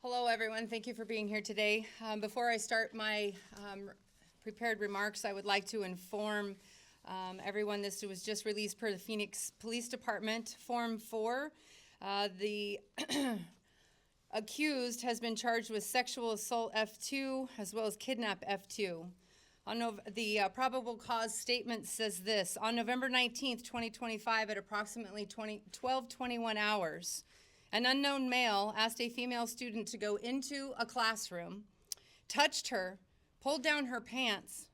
Hello, everyone. Thank you for being here today. Before I start my prepared remarks, I would like to inform everyone this was just released per the Phoenix Police Department. Form 4, the accused has been charged with sexual assault F2 as well as kidnap F2. The probable cause statement says this: on November 19th, 2025 at approximately 12:21 hours, an unknown male asked a female student to go into a classroom, touched her, pulled down her pants.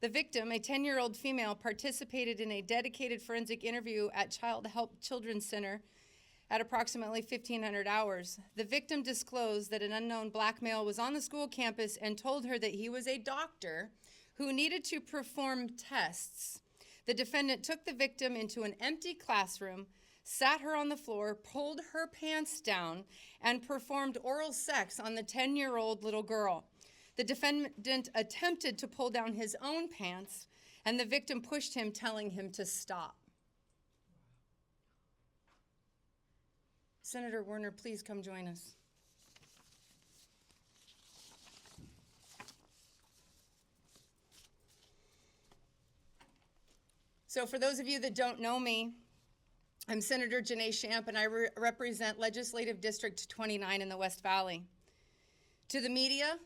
The victim, a 10-year-old female, participated in a dedicated forensic interview at Child Help Children's Center at approximately 1500 hours. The victim disclosed that an unknown black male was on the school campus and told her that he was a doctor who needed to perform tests. The defendant took the victim into an empty classroom, sat her on the floor, pulled her pants down, and performed oral sex on the 10-year-old little girl. The defendant attempted to pull down his own pants, and the victim pushed him, telling him to stop. Senator Werner, please come join us. So for those of you that don't know me, I'm Senator Janae Shamp, and I represent Legislative District 29 in the West Valley. To the media,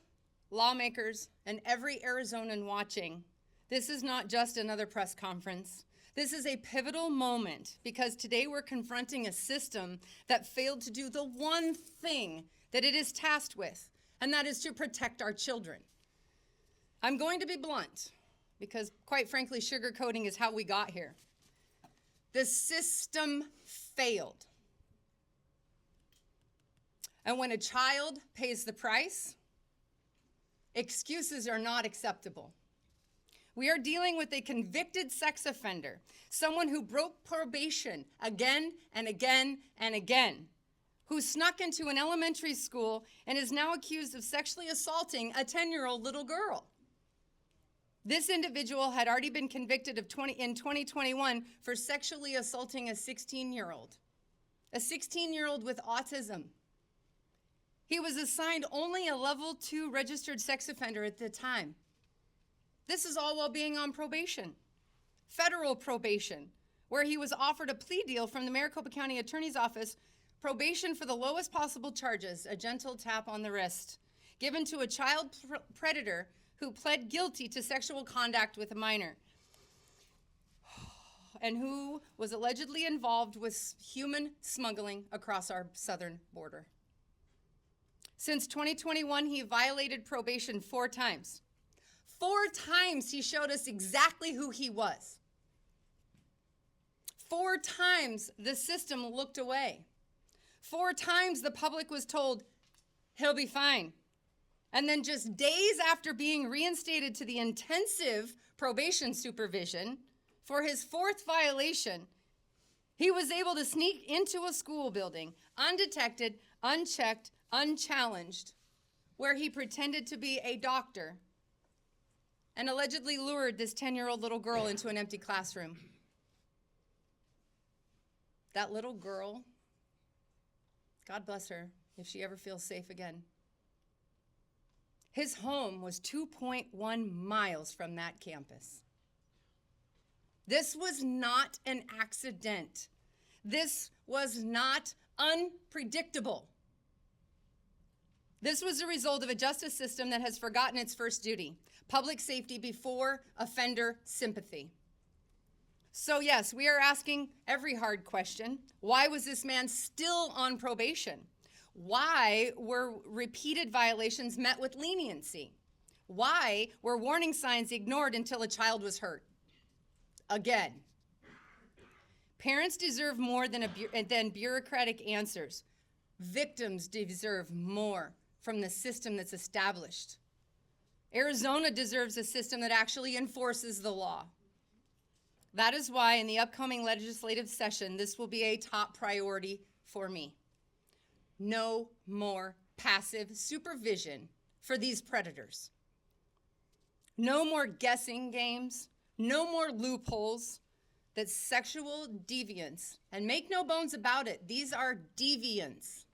lawmakers, and every Arizonan watching, this is not just another press conference. This is a pivotal moment because today we're confronting a system that failed to do the one thing that it is tasked with, and that is to protect our children. I'm going to be blunt because, quite frankly, sugarcoating is how we got here. The system failed. And when a child pays the price, excuses are not acceptable. We are dealing with a convicted sex offender, someone who broke probation again and again and again, who snuck into an elementary school and is now accused of sexually assaulting a 10-year-old little girl. This individual had already been convicted in 2021 for sexually assaulting a 16-year-old with autism. He was assigned only a level 2 registered sex offender at the time. This is all while being on probation, federal probation, where he was offered a plea deal from the Maricopa County Attorney's Office, probation for the lowest possible charges, a gentle tap on the wrist, given to a child predator who pled guilty to sexual conduct with a minor and who was allegedly involved with human smuggling across our southern border. Since 2021, he violated probation 4 times. 4 times he showed us exactly who he was. 4 times the system looked away. 4 times the public was told, he'll be fine. And then just days after being reinstated to the intensive probation supervision for his 4th violation, he was able to sneak into a school building, undetected, unchecked, unchallenged, where he pretended to be a doctor and allegedly lured this 10-year-old little girl into an empty classroom. That little girl, God bless her, if she ever feels safe again. His home was 2.1 miles from that campus. This was not an accident. This was not unpredictable. This was a result of a justice system that has forgotten its first duty: public safety before offender sympathy. So yes, we are asking every hard question. Why was this man still on probation? Why were repeated violations met with leniency? Why were warning signs ignored until a child was hurt? Again. Parents deserve more than bureaucratic answers. Victims deserve more from the system that's established. Arizona deserves a system that actually enforces the law. That is why in the upcoming legislative session, this will be a top priority for me. No more passive supervision for these predators. No more guessing games. No more loopholes. That sexual deviants, and make no bones about it, these are deviants,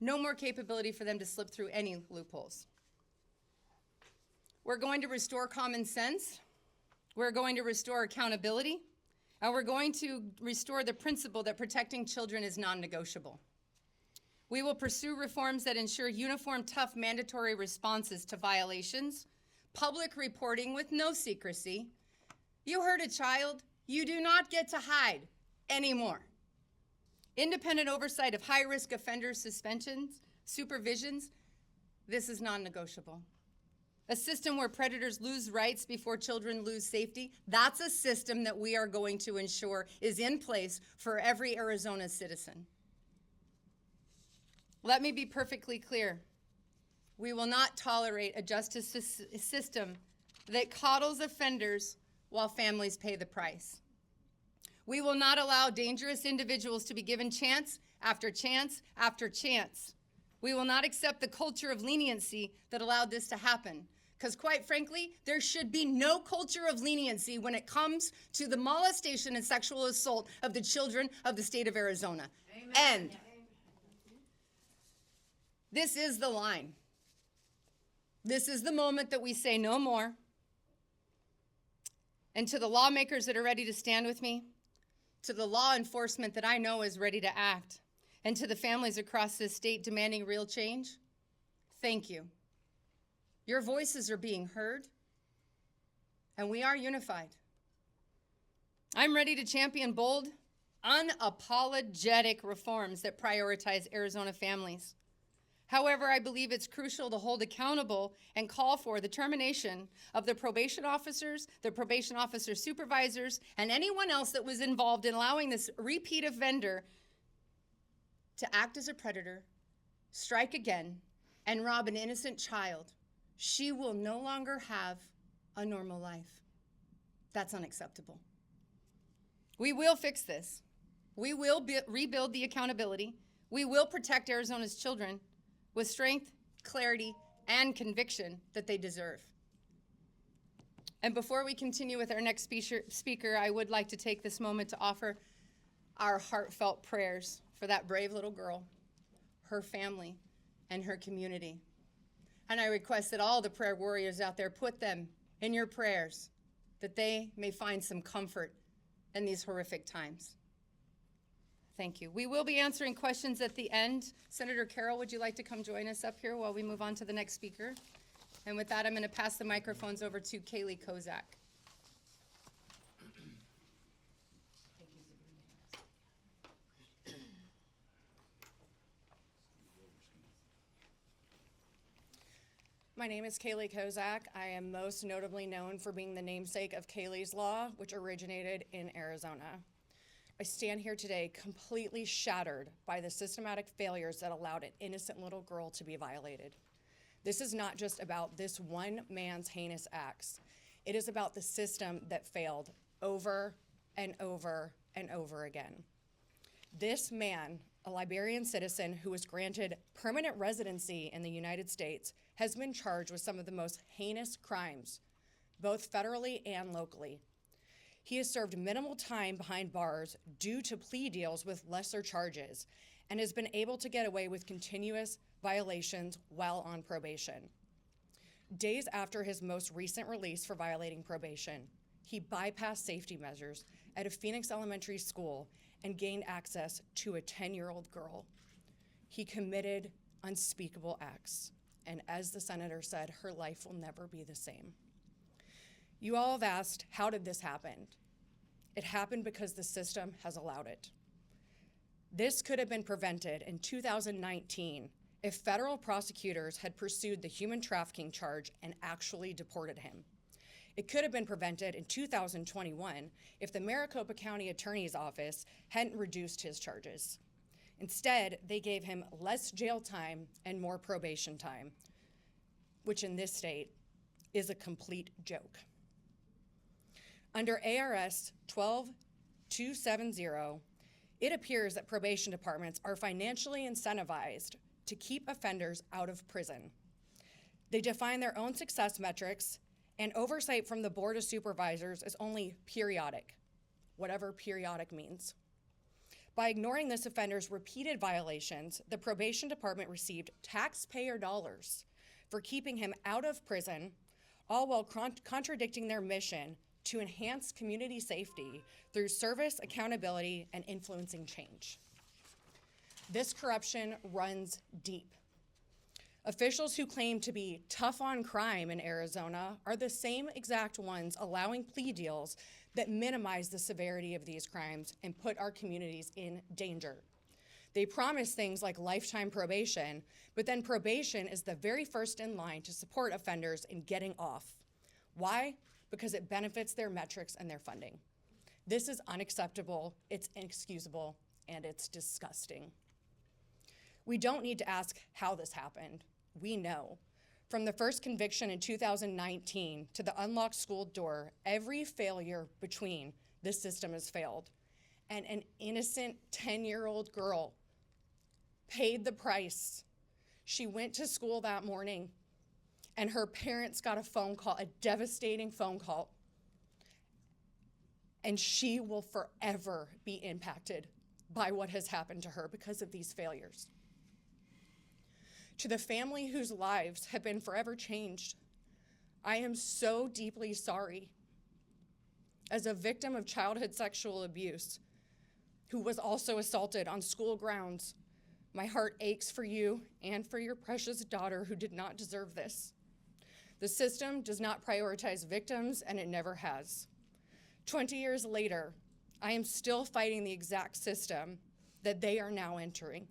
No more capability for them to slip through any loopholes. We're going to restore common sense. We're going to restore accountability. And we're going to restore the principle that protecting children is non-negotiable. We will pursue reforms that ensure uniform, tough, mandatory responses to violations, public reporting with no secrecy. You hurt a child, you do not get to hide anymore. Independent oversight of high-risk offenders, suspensions, supervisions, this is non-negotiable. A system where predators lose rights before children lose safety, that's a system that we are going to ensure is in place for every Arizona citizen. Let me be perfectly clear. We will not tolerate a justice system that coddles offenders while families pay the price. We will not allow dangerous individuals to be given chance after chance after chance. We will not accept the culture of leniency that allowed this to happen. Because quite frankly, there should be no culture of leniency when it comes to the molestation and sexual assault of the children of the state of Arizona. Amen. End. This is the line. This is the moment that we say no more. And to the lawmakers that are ready to stand with me, to the law enforcement that I know is ready to act, and to the families across this state demanding real change, thank you. Your voices are being heard, and we are unified. I'm ready to champion bold, unapologetic reforms that prioritize Arizona families. However, I believe it's crucial to hold accountable and call for the termination of the probation officers, the probation officer supervisors, and anyone else that was involved in allowing this repeat offender to act as a predator, strike again, and rob an innocent child. She will no longer have a normal life. That's unacceptable. We will fix this. We will rebuild the accountability. We will protect Arizona's children with strength, clarity, and conviction that they deserve. And before we continue with our next speaker, I would like to take this moment to offer our heartfelt prayers for that brave little girl, her family, and her community. And I request that all the prayer warriors out there put them in your prayers, that they may find some comfort in these horrific times. Thank you. We will be answering questions at the end. Senator Carroll, would you like to come join us up here while we move on to the next speaker? And with that, I'm going to pass the microphones over to Kaylee Kozak. My name is Kaylee Kozak. I am most notably known for being the namesake of Kaylee's Law, which originated in Arizona. I stand here today completely shattered by the systematic failures that allowed an innocent little girl to be violated. This is not just about this one man's heinous acts. It is about the system that failed over and over and over again. This man, a Liberian citizen who was granted permanent residency in the United States, has been charged with some of the most heinous crimes, both federally and locally. He has served minimal time behind bars due to plea deals with lesser charges and has been able to get away with continuous violations while on probation. Days after his most recent release for violating probation, he bypassed safety measures at a Phoenix elementary school and gained access to a 10-year-old girl. He committed unspeakable acts, and as the senator said, her life will never be the same. You all have asked, how did this happen? It happened because the system has allowed it. This could have been prevented in 2019 if federal prosecutors had pursued the human trafficking charge and actually deported him. It could have been prevented in 2021 if the Maricopa County Attorney's Office hadn't reduced his charges. Instead, they gave him less jail time and more probation time, which in this state is a complete joke. Under ARS 12270, it appears that probation departments are financially incentivized to keep offenders out of prison. They define their own success metrics, and oversight from the Board of Supervisors is only periodic, whatever periodic means. By ignoring this offender's repeated violations, the probation department received taxpayer dollars for keeping him out of prison, all while contradicting their mission to enhance community safety through service, accountability, and influencing change. This corruption runs deep. Officials who claim to be tough on crime in Arizona are the same exact ones allowing plea deals that minimize the severity of these crimes and put our communities in danger. They promise things like lifetime probation, but then probation is the very first in line to support offenders in getting off. Why? Because it benefits their metrics and their funding. This is unacceptable, it's inexcusable, and it's disgusting. We don't need to ask how this happened. We know. From the first conviction in 2019 to the unlocked school door, every failure between this system has failed. And an innocent 10-year-old girl paid the price. She went to school that morning and her parents got a phone call, a devastating phone call. And she will forever be impacted by what has happened to her because of these failures. To the family whose lives have been forever changed, I am so deeply sorry. As a victim of childhood sexual abuse, who was also assaulted on school grounds, my heart aches for you and for your precious daughter who did not deserve this. The system does not prioritize victims, and it never has. 20 years later, I am still fighting the exact system that they are now entering.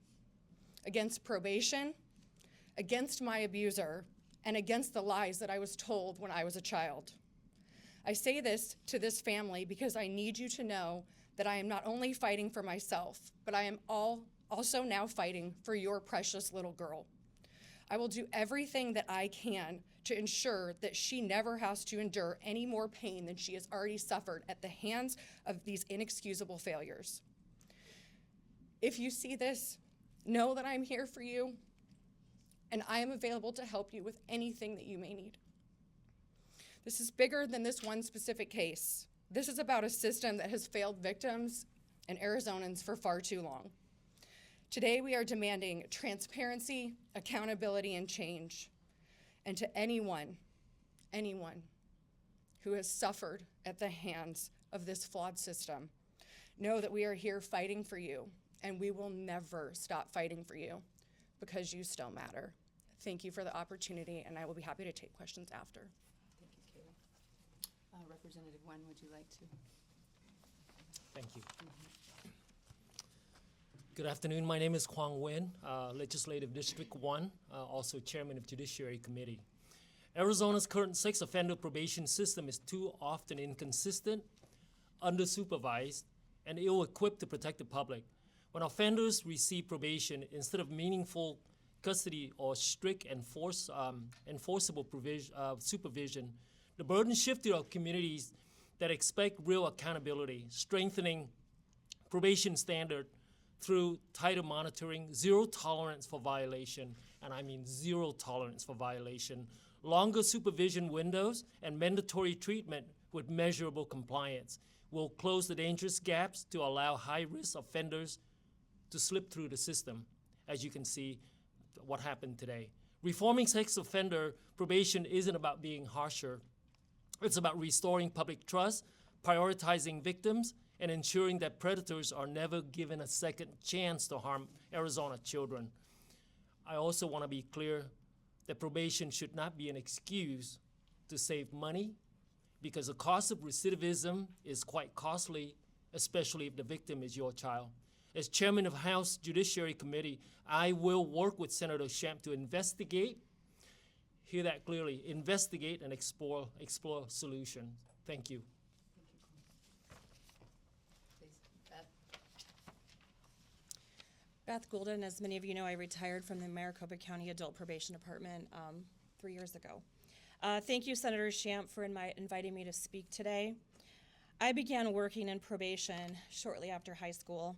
Against probation, against my abuser, and against the lies that I was told when I was a child. I say this to this family because I need you to know that I am not only fighting for myself, but I am also now fighting for your precious little girl. I will do everything that I can to ensure that she never has to endure any more pain than she has already suffered at the hands of these inexcusable failures. If you see this, know that I'm here for you, and I am available to help you with anything that you may need. This is bigger than this one specific case. This is about a system that has failed victims and Arizonans for far too long. Today, we are demanding transparency, accountability, and change. And to anyone who has suffered at the hands of this flawed system, know that we are here fighting for you, and we will never stop fighting for you because you still matter. Thank you for the opportunity, and I will be happy to take questions after. Thank you, Kayla. Representative Wen, would you like to? Thank you. Good afternoon. My name is Kwang Nguyen, Legislative District 1, also Chairman of Judiciary Committee. Arizona's current sex offender probation system is too often inconsistent, undersupervised, and ill-equipped to protect the public. When offenders receive probation instead of meaningful custody or strict enforceable supervision, the burden shifts to our communities that expect real accountability, strengthening probation standard through tighter monitoring, zero tolerance for violation, and I mean zero tolerance for violation, longer supervision windows, and mandatory treatment with measurable compliance will close the dangerous gaps to allow high-risk offenders to slip through the system, as you can see what happened today. Reforming sex offender probation isn't about being harsher. It's about restoring public trust, prioritizing victims, and ensuring that predators are never given a second chance to harm Arizona children. I also want to be clear that probation should not be an excuse to save money, because the cost of recidivism is quite costly, especially if the victim is your child. As chairman of House Judiciary Committee, I will work with Senator Shamp to investigate, hear that clearly, investigate and explore solutions. Thank you. Please, Beth. Beth Goulden, as many of you know, I retired from the Maricopa County Adult Probation Department 3 years ago. Thank you, Senator Shamp, for inviting me to speak today. I began working in probation shortly after high school.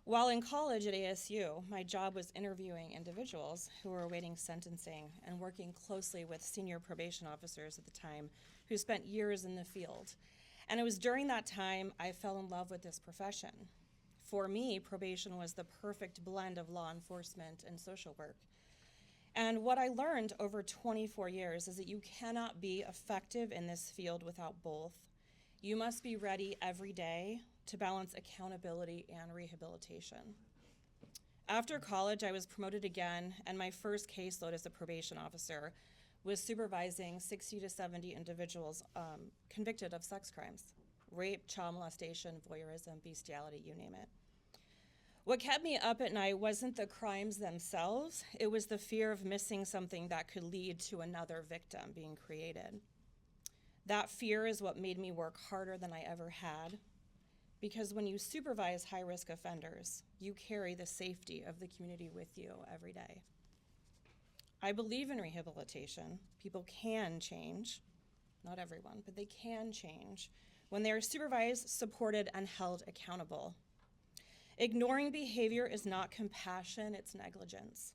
While in college at ASU, my job was interviewing individuals who were awaiting sentencing and working closely with senior probation officers at the time who spent years in the field. And it was during that time I fell in love with this profession. for me, probation was the perfect blend of law enforcement and social work. And what I learned over 24 years is that you cannot be effective in this field without both. You must be ready every day to balance accountability and rehabilitation. After college, I was promoted again, and my first caseload as a probation officer was supervising 60 to 70 individuals convicted of sex crimes, rape, child molestation, voyeurism, bestiality, you name it. What kept me up at night wasn't the crimes themselves, it was the fear of missing something that could lead to another victim being created. That fear is what made me work harder than I ever had, because when you supervise high-risk offenders, you carry the safety of the community with you every day. I believe in rehabilitation. People can change, not everyone, but they can change when they are supervised, supported, and held accountable. Ignoring behavior is not compassion, it's negligence.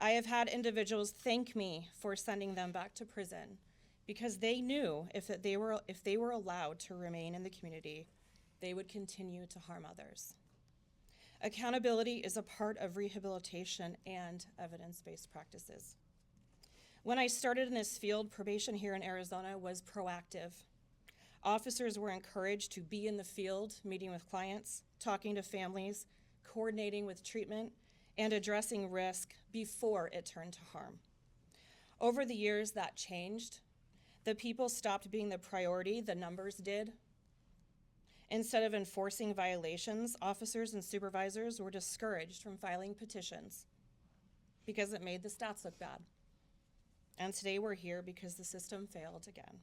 I have had individuals thank me for sending them back to prison because they knew if they were allowed to remain in the community, they would continue to harm others. Accountability is a part of rehabilitation and evidence-based practices. When I started in this field, probation here in Arizona was proactive. Officers were encouraged to be in the field, meeting with clients, talking to families, coordinating with treatment, and addressing risk before it turned to harm. Over the years, that changed. The people stopped being the priority, the numbers did. Instead of enforcing violations, officers and supervisors were discouraged from filing petitions because it made the stats look bad. And today we're here because the system failed again.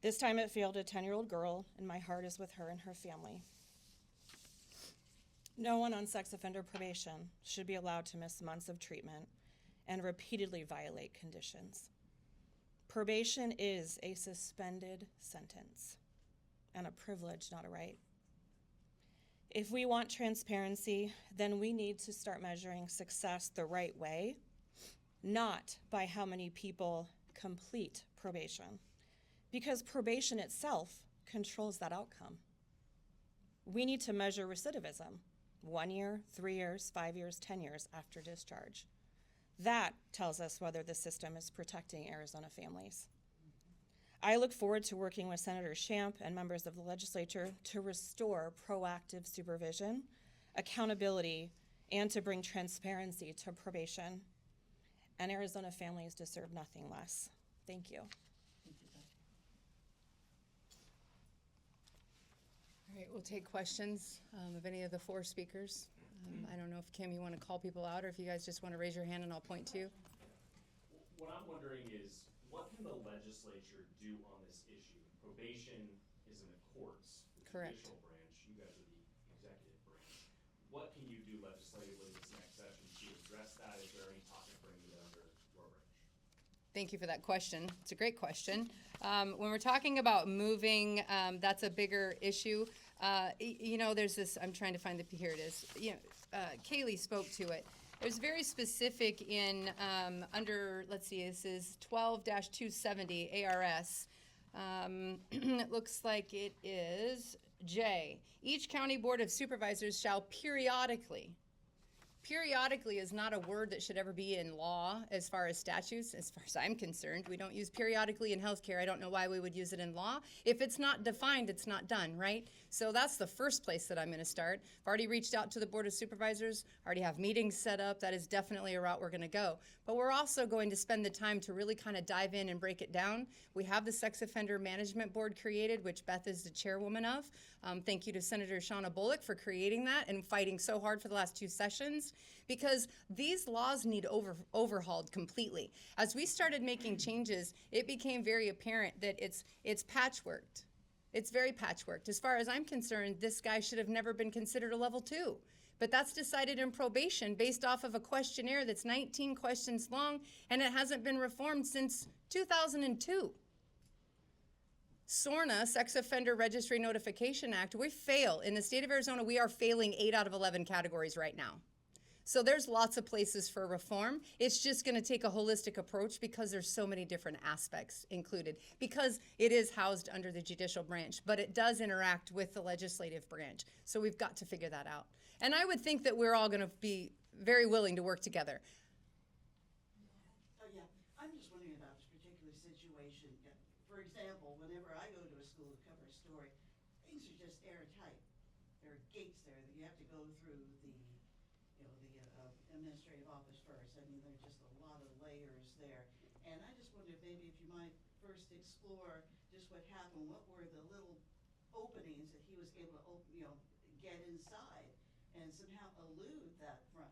This time it failed a 10-year-old girl, and my heart is with her and her family. No one on sex offender probation should be allowed to miss months of treatment and repeatedly violate conditions. Probation is a suspended sentence and a privilege, not a right. If we want transparency, then we need to start measuring success the right way, not by how many people complete probation, because probation itself controls that outcome. We need to measure recidivism, 1 year, 3 years, 5 years, 10 years after discharge. That tells us whether the system is protecting Arizona families. I look forward to working with Senator Shamp and members of the legislature to restore proactive supervision, accountability, and to bring transparency to probation. And Arizona families deserve nothing less. Thank you. All right, we'll take questions of any of the four speakers. I don't know if, Kim, you want to call people out, or if you guys just want to raise your hand and I'll point to you. What I'm wondering is, what can the legislature do on this issue? Probation is in the courts, the Correct. judicial branch. You guys are the executive branch. What can you do legislatively this next session to address that? Is there any talk of bringing it under your branch? Thank you for that question. It's a great question. When we're talking about moving, that's a bigger issue. You know, there's this, I'm trying to find here it is. You know, Kaylee spoke to it. There's very specific in, under, let's see, this is 12-270 ARS. It looks like it is J. Each county board of supervisors shall periodically is not a word that should ever be in law as far as statutes, as far as I'm concerned. We don't use periodically in healthcare. I don't know why we would use it in law. If it's not defined, it's not done, right? So that's the first place that I'm going to start. I've already reached out to the Board of Supervisors, already have meetings set up. That is definitely a route we're going to go. But we're also going to spend the time to really kind of dive in and break it down. We have the Sex Offender Management Board created, which Beth is the chairwoman of. Thank you to Senator Shauna Bullock for creating that and fighting so hard for the last 2 sessions, because these laws need overhauled completely. As we started making changes, it became very apparent that it's patchworked. It's very patchworked. As far as I'm concerned, this guy should have never been considered a level 2. But that's decided in probation based off of a questionnaire that's 19 questions long, and it hasn't been reformed since 2002. SORNA, Sex Offender Registry Notification Act, we fail. In the state of Arizona, we are failing 8 out of 11 categories right now. So there's lots of places for reform. It's just going to take a holistic approach because there's so many different aspects included, because it is housed under the judicial branch, but it does interact with the legislative branch. So we've got to figure that out. And I would think that we're all going to be very willing to work together. Yeah, I'm just wondering about this particular situation. For example, whenever I go to a school to cover a story, things are just airtight. There are gates there that you have to go through the administrative office first. I mean, there's just a lot of layers there. And I just wonder maybe if you might first explore just what happened. What were the little openings that he was able to, get inside and somehow elude that front?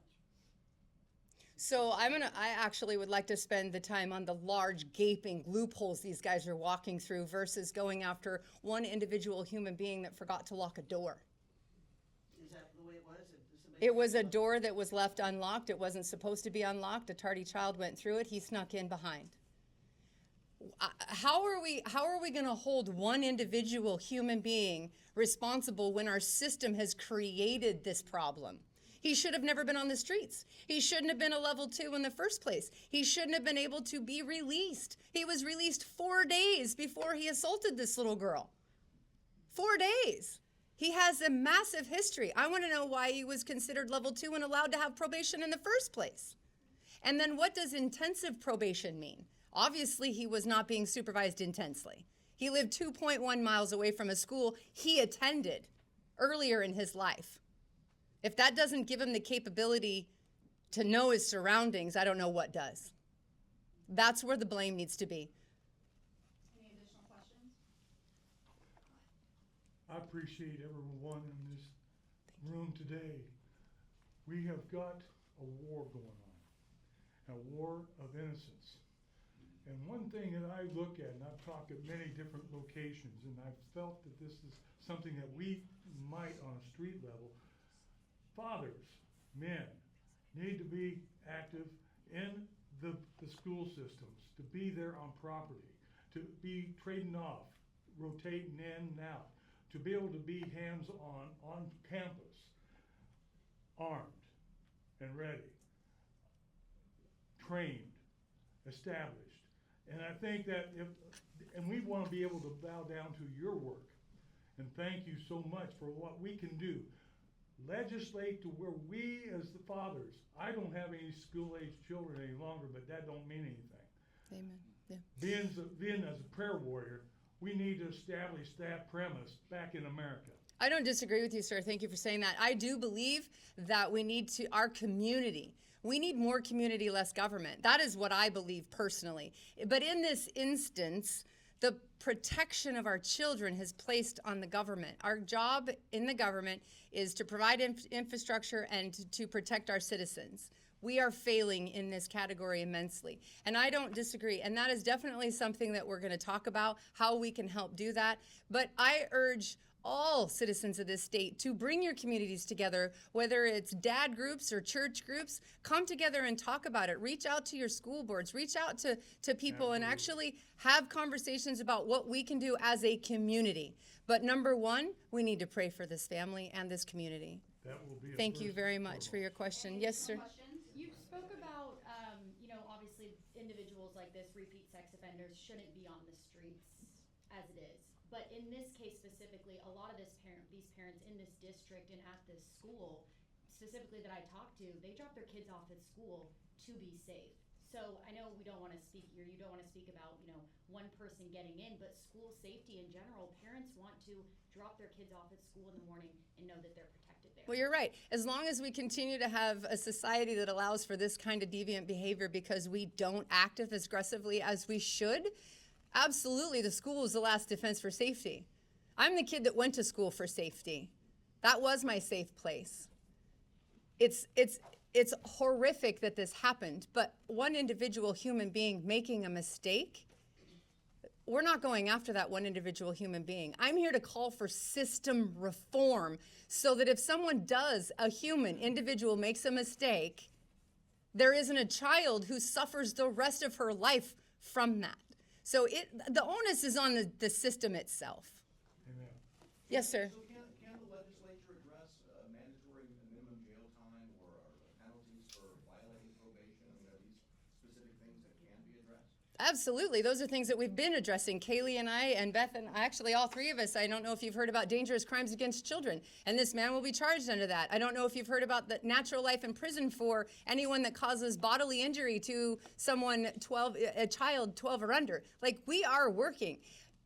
So I actually would like to spend the time on the large gaping loopholes these guys are walking through versus going after one individual human being that forgot to lock a door. Is that the way it was? It was a door that was left unlocked. It wasn't supposed to be unlocked. A tardy child went through it. He snuck in behind. How are we going to hold one individual human being responsible when our system has created this problem? He should have never been on the streets. He shouldn't have been a level 2 in the first place. He shouldn't have been able to be released. He was released 4 days before he assaulted this little girl. 4 days. He has a massive history. I want to know why he was considered level 2 and allowed to have probation in the first place. And then what does intensive probation mean? Obviously, he was not being supervised intensely. He lived 2.1 miles away from a school he attended earlier in his life. If that doesn't give him the capability to know his surroundings, I don't know what does. That's where the blame needs to be. Any additional questions? I appreciate everyone in this room today. We have got a war going on, a war of innocence. And one thing that I look at, and I've talked at many different locations, and I've felt that this is something that we might, on a street level, fathers, men, need to be active in the school systems, to be there on property, to be trading off, rotating in and out, to be able to be hands-on on campus, armed and ready, trained, established. And I think that and we want to be able to bow down to your work. And thank you so much for what we can do. Legislate to where we as the fathers, I don't have any school-age children any longer, but that don't mean anything. Amen. Yeah. Being as a prayer warrior, we need to establish that premise back in America. I don't disagree with you, sir. Thank you for saying that. I do believe that we need to, our community, we need more community, less government. That is what I believe personally. But in this instance, the protection of our children has placed on the government. Our job in the government is to provide infrastructure and to protect our citizens. We are failing in this category immensely. And I don't disagree. And that is definitely something that we're going to talk about, how we can help do that. But I urge all citizens of this state to bring your communities together, whether it's dad groups or church groups, come together and talk about it. Reach out to your school boards, reach out to people and actually have conversations about what we can do as a community. But number one, we need to pray for this family and this community. That will be Thank you very much for your question. Yes, sir. Questions? You spoke about, obviously individuals like this, repeat sex offenders, shouldn't be on the streets as it is. But in this case specifically, a lot of these parents in this district and at this school, specifically that I talked to, they drop their kids off at school to be safe. So I know we don't want to speak, or you don't want to speak about, one person getting in, but school safety in general, parents want to drop their kids off at school in the morning and know that they're protected there. Well, you're right. As long as we continue to have a society that allows for this kind of deviant behavior because we don't act as aggressively as we should, absolutely, the school is the last defense for safety. I'm the kid that went to school for safety. That was my safe place. It's horrific that this happened, but one individual human being making a mistake, we're not going after that one individual human being. I'm here to call for system reform so that if someone a human individual makes a mistake, there isn't a child who suffers the rest of her life from that. So the onus is on the system itself. Amen. Yes, sir. So can the legislature address mandatory minimum jail time or a penalty Absolutely. Those are things that we've been addressing. Kaylee and I and Beth and actually all three of us. I don't know if you've heard about dangerous crimes against children, and this man will be charged under that. I don't know if you've heard about the natural life in prison for anyone that causes bodily injury to someone 12, a child 12 or under. Like, we are working.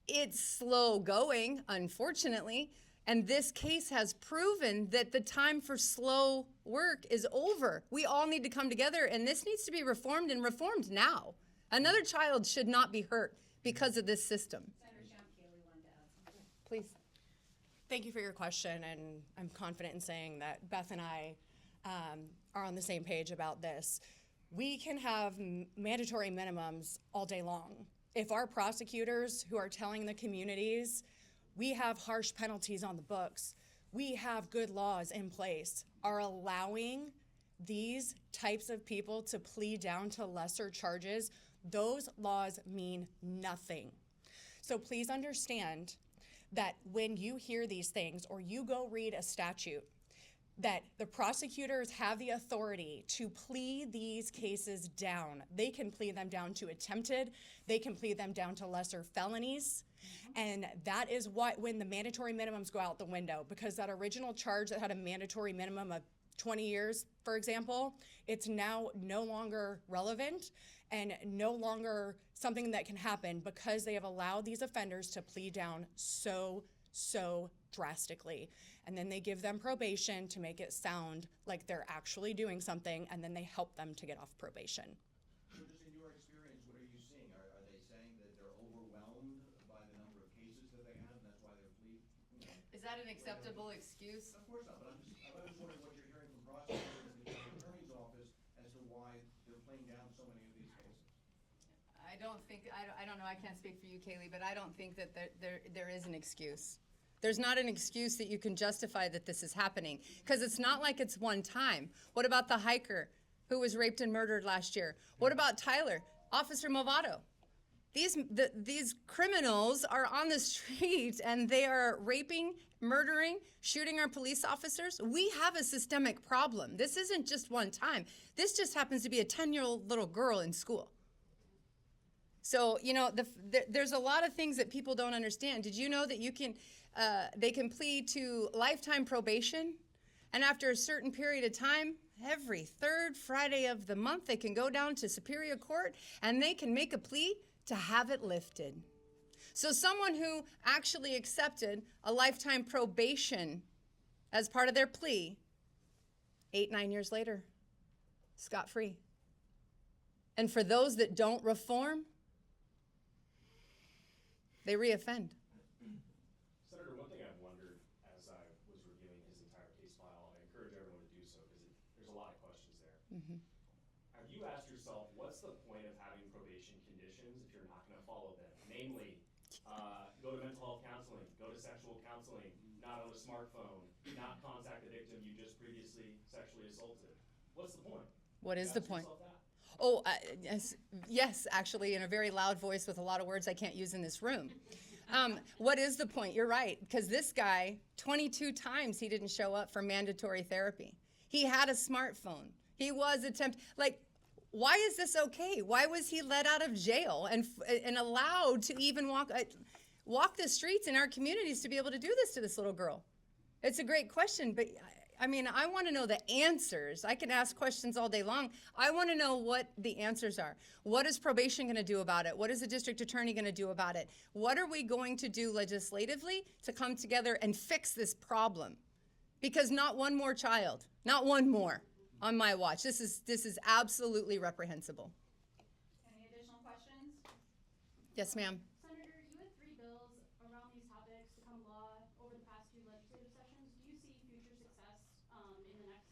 It's slow going, unfortunately, and this case has proven that the time for slow work is over. We all need to come together, and this needs to be reformed, and reformed now. Another child should not be hurt because of this system. Senator Shamp, Kaylee wanted to add something. Please. Thank you for your question, and I'm confident in saying that Beth and I are on the same page about this. We can have mandatory minimums all day long. If our prosecutors who are telling the communities we have harsh penalties on the books, we have good laws in place, are allowing these types of people to plead down to lesser charges, those laws mean nothing. So please understand that when you hear these things or you go read a statute, that the prosecutors have the authority to plead these cases down. They can plead them down to attempted, they can plead them down to lesser felonies. And that is why when the mandatory minimums go out the window, because that original charge that had a mandatory minimum of 20 years, for example, it's now no longer relevant and no longer something that can happen because they have allowed these offenders to plead down so drastically. And then they give them probation to make it sound like they're actually doing something, and then they help them to get off probation. So just in your experience, what are you seeing? Are they saying that they're overwhelmed by the number of cases that they have, and that's why they're pleading? Is that an acceptable excuse? Of course not, but I'm just wondering what you're hearing from prosecutors and the attorney's office as to why they're playing down so many of these cases. I don't think, I don't know, I can't speak for you, Kaylee, but I don't think that there is an excuse. There's not an excuse that you can justify that this is happening, because it's not like it's one time. What about the hiker who was raped and murdered last year? What about Tyler, Officer Movado? These criminals are on the street and they are raping, murdering, shooting our police officers. We have a systemic problem. This isn't just one time. This just happens to be a 10-year-old little girl in school. So, you know, there's a lot of things that people don't understand. Did you know that you can, they can plead to lifetime probation, and after a certain period of time, every third Friday of the month, they can go down to Superior Court and they can make a plea to have it lifted. So someone who actually accepted a lifetime probation as part of their plea, 8-9 years later, scot-free. And for those that don't reform, they reoffend. Senator, one thing I've wondered as I was reviewing his entire case file, I encourage everyone to do so because there's a lot of questions there. Mm-hmm. Have you asked yourself, what's the point of having probation conditions if you're not going to follow them? Namely, go to mental health counseling, go to sexual counseling, not on a smartphone, not contact the victim you just previously sexually assaulted. What's the point? What is the point? Ask yourself that. Oh, yes, actually, in a very loud voice with a lot of words I can't use in this room. What is the point? You're right, because this guy, 22 times he didn't show up for mandatory therapy. He had a smartphone. He was why is this okay? Why was he let out of jail and allowed to even walk the streets in our communities to be able to do this to this little girl? It's a great question, but I mean, I want to know the answers. I can ask questions all day long. I want to know what the answers are. What is probation going to do about it? What is the district attorney going to do about it? What are we going to do legislatively to come together and fix this problem? Because not one more child, not one more on my watch. This is absolutely reprehensible. Any additional questions? Yes, ma'am. Senator, you had 3 bills around these topics become law over the past 2 legislative sessions. Do you see future success in the next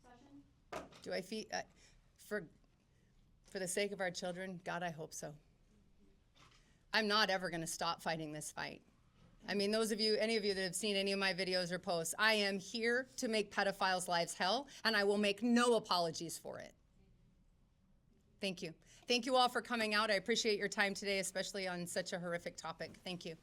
session? Do I feel, for the sake of our children, God, I hope so. I'm not ever going to stop fighting this fight. I mean, any of you that have seen any of my videos or posts, I am here to make pedophiles' lives hell, and I will make no apologies for it. Thank you. Thank you all for coming out. I appreciate your time today, especially on such a horrific topic. Thank you.